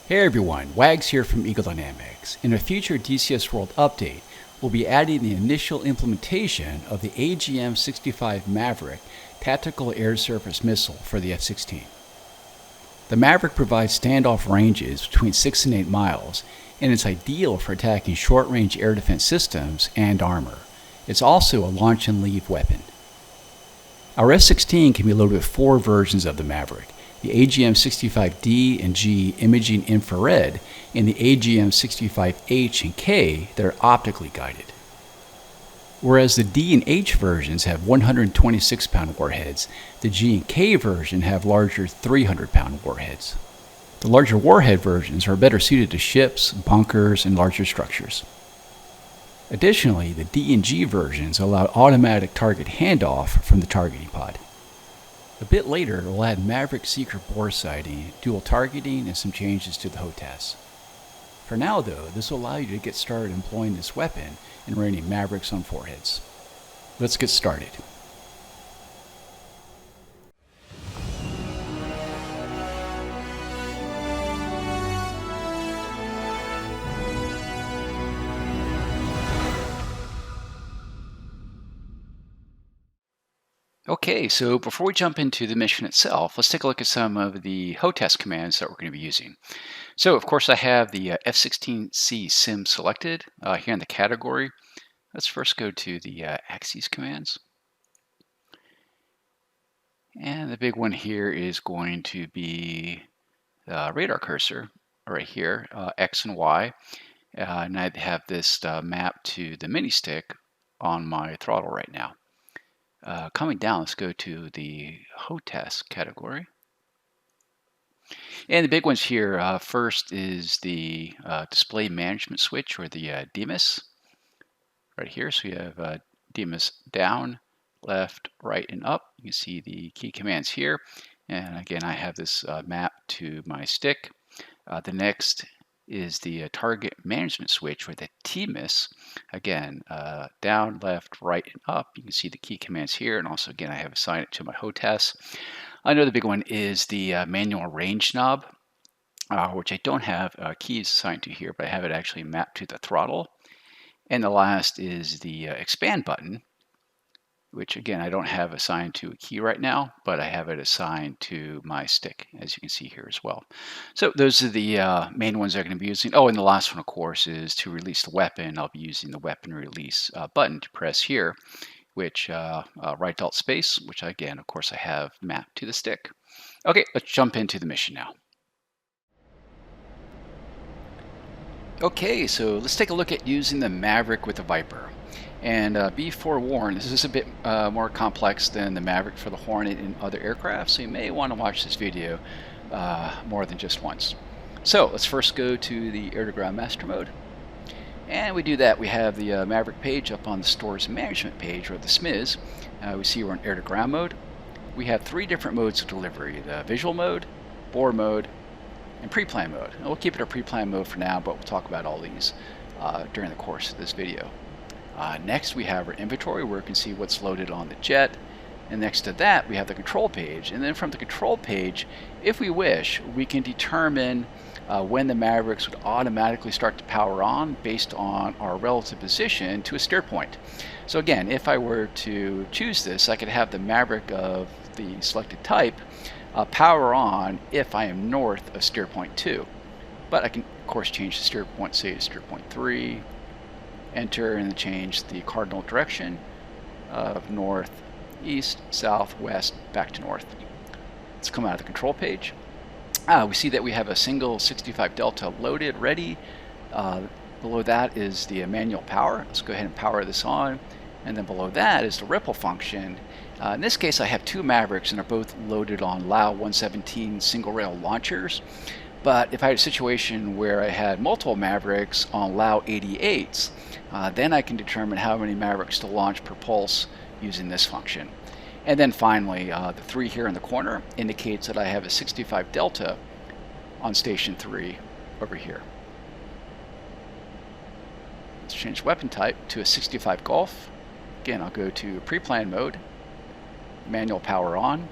Hey everyone, Wags here from Eagle Dynamics. In a future DCS World update, we'll be adding the initial implementation of the AGM-65 Maverick tactical air-to-surface missile for the F-16. The Maverick provides standoff ranges between 6 and 8 miles, and it's ideal for attacking short-range air defense systems and armor. It's also a launch and leave weapon. Our F-16 can be loaded with 4 versions of the Maverick: the AGM-65D and G imaging infrared, and the AGM-65H and K that are optically guided. Whereas the D and H versions have 126-pound warheads, the G and K version have larger 300-pound warheads. The larger warhead versions are better suited to ships, bunkers, and larger structures. Additionally, the D and G versions allow automatic target handoff from the targeting pod. A bit later, we'll add Maverick secret bore sighting, dual targeting, and some changes to the HOTAS. For now though, this will allow you to get started employing this weapon and raining Mavericks on foreheads. Let's get started. Okay, so before we jump into the mission itself, let's take a look at some of the HOTAS commands that we're going to be using. So, of course, I have the F-16C sim selected here in the category. Let's first go to the axes commands. And the big one here is going to be the radar cursor right here, X and Y. And I have this mapped to the mini stick on my throttle right now. Coming down, let's go to the HOTAS category. And the big ones here, first is the display management switch, or the DMIS, right here. So you have DMIS down, left, right, and up. You can see the key commands here. And again, I have this mapped to my stick. The next is the target management switch, or the TMIS. Again, down, left, right, and up. You can see the key commands here, and also again I have assigned it to my HOTAS. Another big one is the manual range knob, which I don't have keys assigned to here, but I have it actually mapped to the throttle. And the last is the expand button, which again I don't have assigned to a key right now, but I have it assigned to my stick, as you can see here as well. So those are the main ones I'm going to be using. Oh, and the last one, of course, is to release the weapon. I'll be using the weapon release button to press here, which right alt space, which again, of course, I have mapped to the stick. Okay, let's jump into the mission now. Okay, so let's take a look at using the Maverick with the Viper. And be forewarned, this is a bit more complex than the Maverick for the Hornet and other aircraft, so you may want to watch this video more than just once. So let's first go to the air-to-ground master mode. And we do that, we have the Maverick page up on the stores management page, or the SMIS. We see we're in air-to-ground mode. We have 3 different modes of delivery: the visual mode, bore mode, and pre-plan mode. And we'll keep it a pre-plan mode for now, but we'll talk about all these during the course of this video. Next we have our inventory, where we can see what's loaded on the jet, and next to that we have the control page. And then from the control page, if we wish, we can determine when the Mavericks would automatically start to power on based on our relative position to a steer point. So again, if I were to choose this, I could have the Maverick of the selected type power on if I am north of steer point 2. But I can of course change the steer point, say to steer point 3, enter, and then change the cardinal direction of north, east, south, west, back to north. Let's come out of the control page. We see that we have a single 65 Delta loaded, ready. Below that is the manual power. Let's go ahead and power this on. And then below that is the ripple function. In this case, I have 2 Mavericks, and they're both loaded on LAU 117 single rail launchers. But if I had a situation where I had multiple Mavericks on LAU 88s, then I can determine how many Mavericks to launch per pulse using this function. And then finally, the 3 here in the corner indicates that I have a 65 Delta on station 3 over here. Let's change weapon type to a 65 Golf. Again, I'll go to pre-plan mode, manual power on,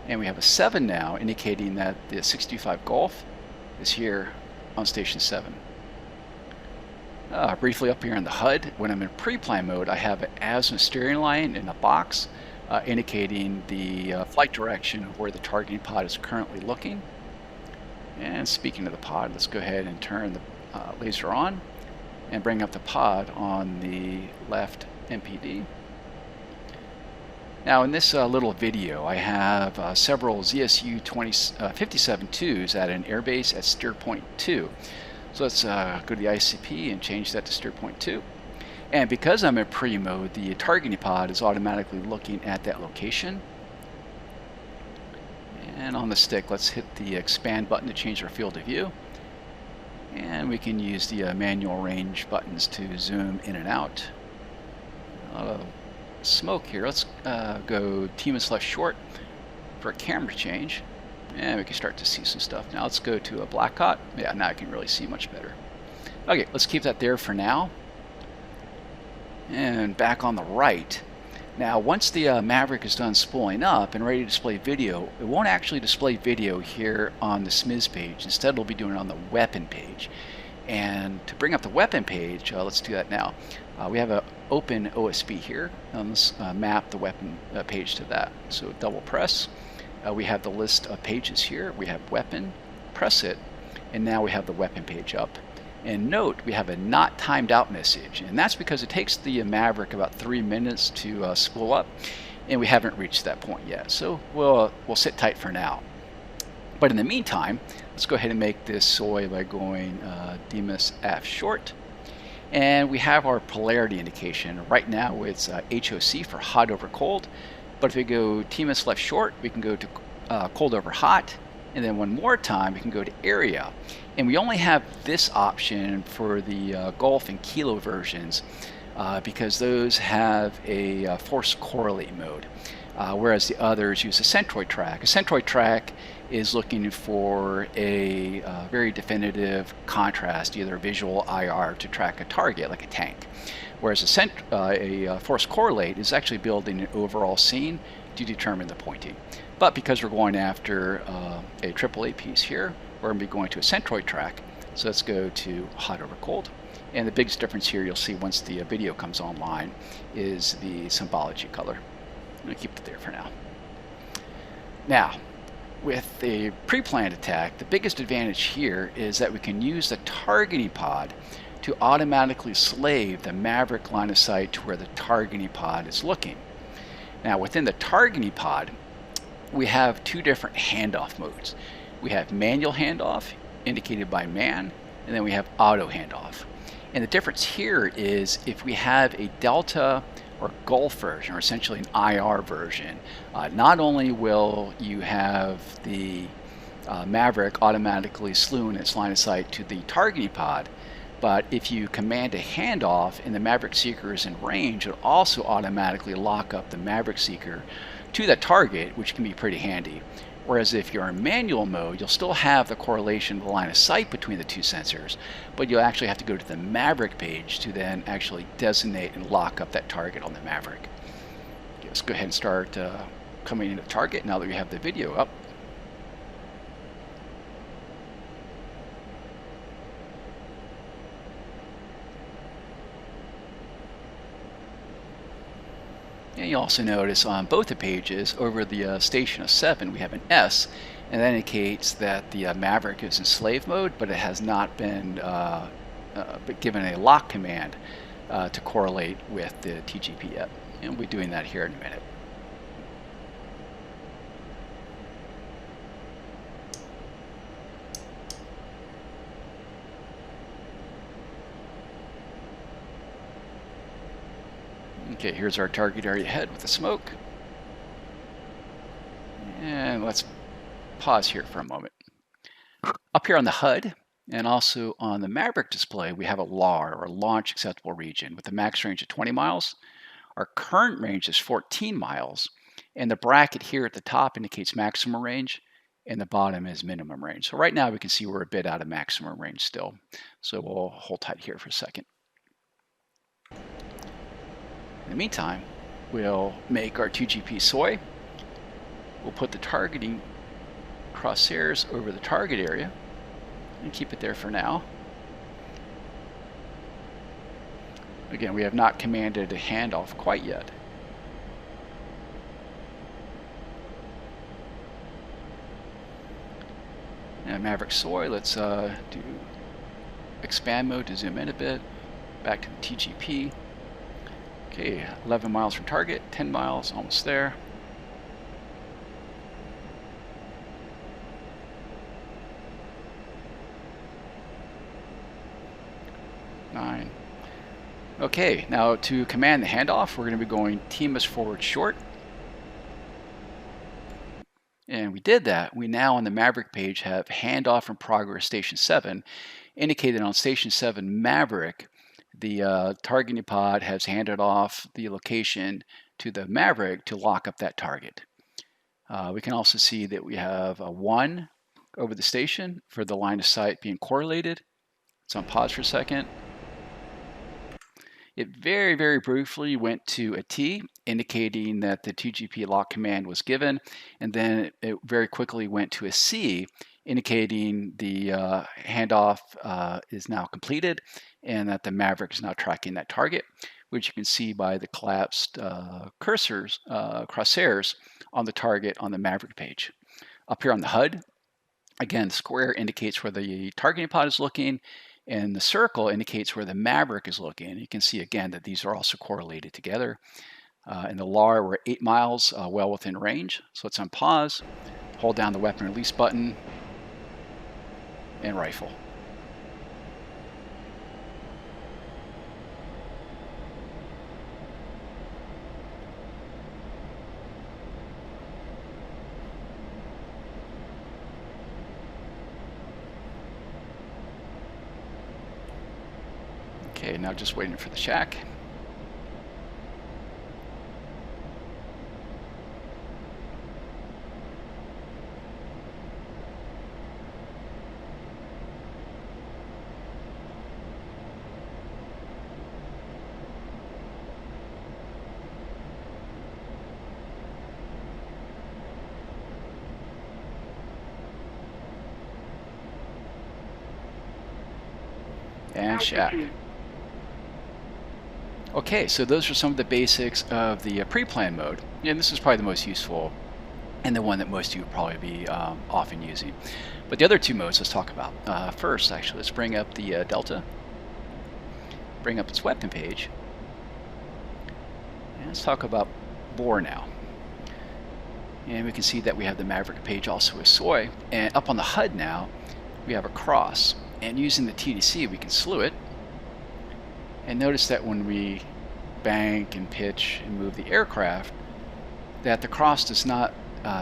and we have a 7 now, indicating that the 65 Golf is here on Station 7. Briefly up here in the HUD, when I'm in pre-plan mode, I have an azimuth steering line in a box indicating the flight direction of where the targeting pod is currently looking. And speaking of the pod, let's go ahead and turn the laser on and bring up the pod on the left MPD. Now in this little video, I have several ZSU 57-2s at an airbase at steer point 2. So let's go to the ICP and change that to steer point 2. And because I'm in pre-mode, the targeting pod is automatically looking at that location. And on the stick, let's hit the expand button to change our field of view. And we can use the manual range buttons to zoom in and out. A lot of smoke here. Let's go T-minus left short for a camera change. And we can start to see some stuff. Now let's go to a black hot. Yeah, now I can really see much better. Okay, let's keep that there for now. And back on the right. Now once the Maverick is done spooling up and ready to display video, it won't actually display video here on the SMIS page. Instead it'll be doing it on the weapon page. And to bring up the weapon page, let's do that now. We have an open OSB here. Let's map the weapon page to that. So double press. We have the list of pages here. We have weapon, press it, and now we have the weapon page up. And note, we have a not timed out message, and that's because it takes the Maverick about 3 minutes to spool up, and we haven't reached that point yet. So we'll sit tight for now. But in the meantime, let's go ahead and make this soy by going D-minus F short. And we have our polarity indication. Right now it's HOC for hot over cold. But if we go T-minus left short, we can go to cold over hot. And then one more time, we can go to area. And we only have this option for the Golf and Kilo versions because those have a force correlate mode, whereas the others use a Centroid Track. A Centroid Track is looking for a very definitive contrast, either visual IR to track a target like a tank. Whereas a force correlate is actually building an overall scene to determine the pointing. But because we're going after a AAA piece here, we're going to be going to a Centroid Track. So let's go to hot over cold. And the biggest difference here you'll see once the video comes online is the symbology color. I'm going to keep it there for now. Now, with a pre-planned attack, the biggest advantage here is that we can use the targeting pod to automatically slave the Maverick line of sight to where the targeting pod is looking. Now within the targeting pod, we have two different handoff modes. We have manual handoff, indicated by man, and then we have auto handoff. And the difference here is if we have a Delta or Gulf version, or essentially an IR version, not only will you have the Maverick automatically slew its line of sight to the targeting pod, but if you command a handoff and the Maverick Seeker is in range, it'll also automatically lock up the Maverick Seeker to that target, which can be pretty handy. Whereas if you're in manual mode, you'll still have the correlation of the line of sight between the two sensors, but you'll actually have to go to the Maverick page to then actually designate and lock up that target on the Maverick. Okay, let's go ahead and start coming into target now that we have the video up. And you also notice on both the pages over the station of 7 we have an S, and that indicates that the Maverick is in slave mode, but it has not been given a lock command to correlate with the TGP yet. And we'll be doing that here in a minute. Okay, here's our target area ahead with the smoke. And let's pause here for a moment. Up here on the HUD and also on the Maverick display, we have a LAR, or Launch Acceptable Region, with a max range of 20 miles. Our current range is 14 miles, and the bracket here at the top indicates maximum range, and the bottom is minimum range. So right now we can see we're a bit out of maximum range still. So we'll hold tight here for a second. In the meantime, we'll make our 2GP soy. We'll put the targeting crosshairs over the target area. and keep it there for now. Again, we have not commanded a handoff quite yet. Now Maverick soy, let's do expand mode to zoom in a bit. Back to the TGP. Okay, 11 miles from target, 10 miles, almost there. 9. Okay, now to command the handoff, we're going to be going TMS forward short. And we did that. We now on the Maverick page have handoff in progress station 7, indicated on station 7 Maverick. The targeting pod has handed off the location to the Maverick to lock up that target. We can also see that we have a 1 over the station for the line of sight being correlated. It's on pause for a second. It very, very briefly went to a T, indicating that the TGP lock command was given, and then it very quickly went to a C, indicating the handoff is now completed and that the Maverick is now tracking that target, which you can see by the collapsed crosshairs on the target on the Maverick page. Up here on the HUD, again, the square indicates where the targeting pod is looking, and the circle indicates where the Maverick is looking. You can see again that these are also correlated together. In the LAR, we're 8 miles, well within range. So let's unpause, hold down the weapon release button, and rifle. Okay, now just waiting for the shack. And shack. Okay, so those are some of the basics of the pre-plan mode, and this is probably the most useful and the one that most of you would probably be often using. But the other two modes let's talk about. First, actually, let's bring up the Delta, bring up its weapon page, and let's talk about bore now. And we can see that we have the Maverick page also with soy, and up on the HUD now, we have a cross, and using the TDC we can slew it. And notice that when we bank and pitch and move the aircraft, that the cross does not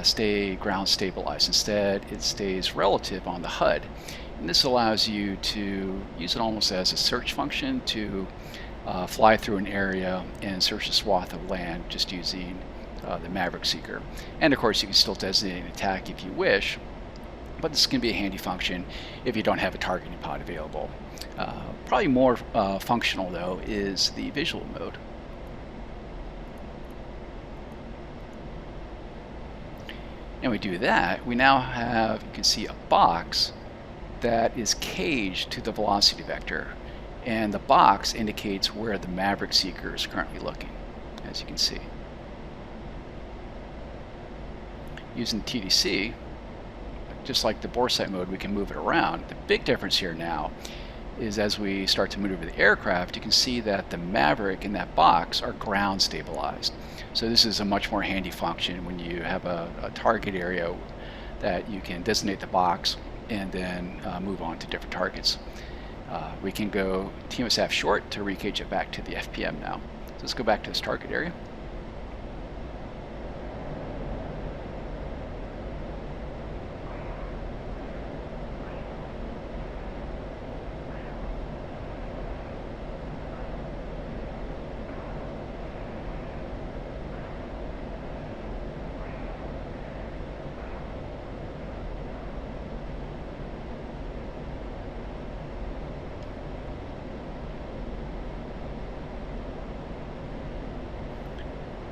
stay ground stabilized. Instead, it stays relative on the HUD. And this allows you to use it almost as a search function to fly through an area and search a swath of land just using the Maverick Seeker. And of course, you can still designate an attack if you wish, but this can be a handy function if you don't have a targeting pod available. Probably more functional though is the visual mode. And we do that, we now have, you can see a box that is caged to the velocity vector, and the box indicates where the Maverick Seeker is currently looking, as you can see. Using TDC, just like the bore sight mode, we can move it around. The big difference here now is as we start to maneuver the aircraft, you can see that the Maverick and that box are ground stabilized. So this is a much more handy function when you have a target area that you can designate the box and then move on to different targets. We can go TMSF short to recage it back to the FPM now. So let's go back to this target area.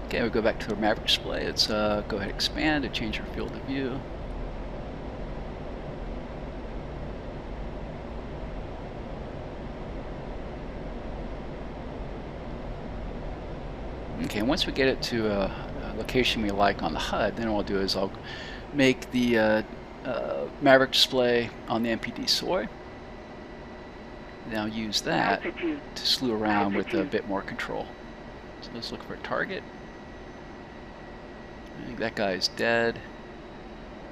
Okay, we go back to our Maverick display. Let's go ahead and expand and change our field of view. Okay, once we get it to a location we like on the HUD, then what I'll do is I'll make the Maverick display on the MPD SOI. Now use that to slew around with a bit more control. So let's look for a target. I think that guy's dead.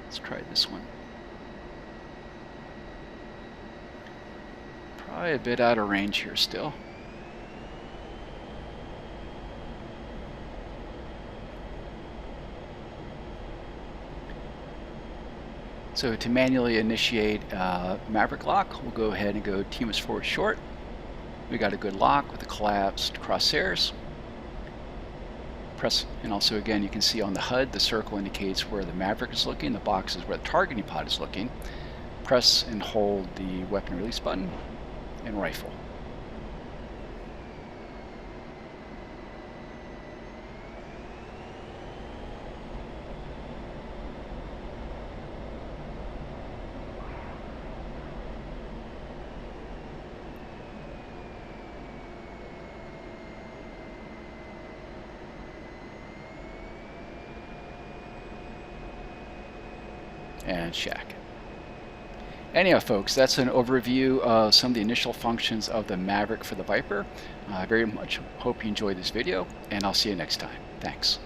Let's try this one. Probably a bit out of range here still. So to manually initiate Maverick lock, we'll go ahead and go TMUS forward short. We got a good lock with the collapsed crosshairs. Press, and also again you can see on the HUD the circle indicates where the Maverick is looking, the box is where the targeting pod is looking. Press and hold the weapon release button and rifle. And shack. Anyhow, folks, that's an overview of some of the initial functions of the Maverick for the Viper. I very much hope you enjoyed this video, and I'll see you next time. Thanks.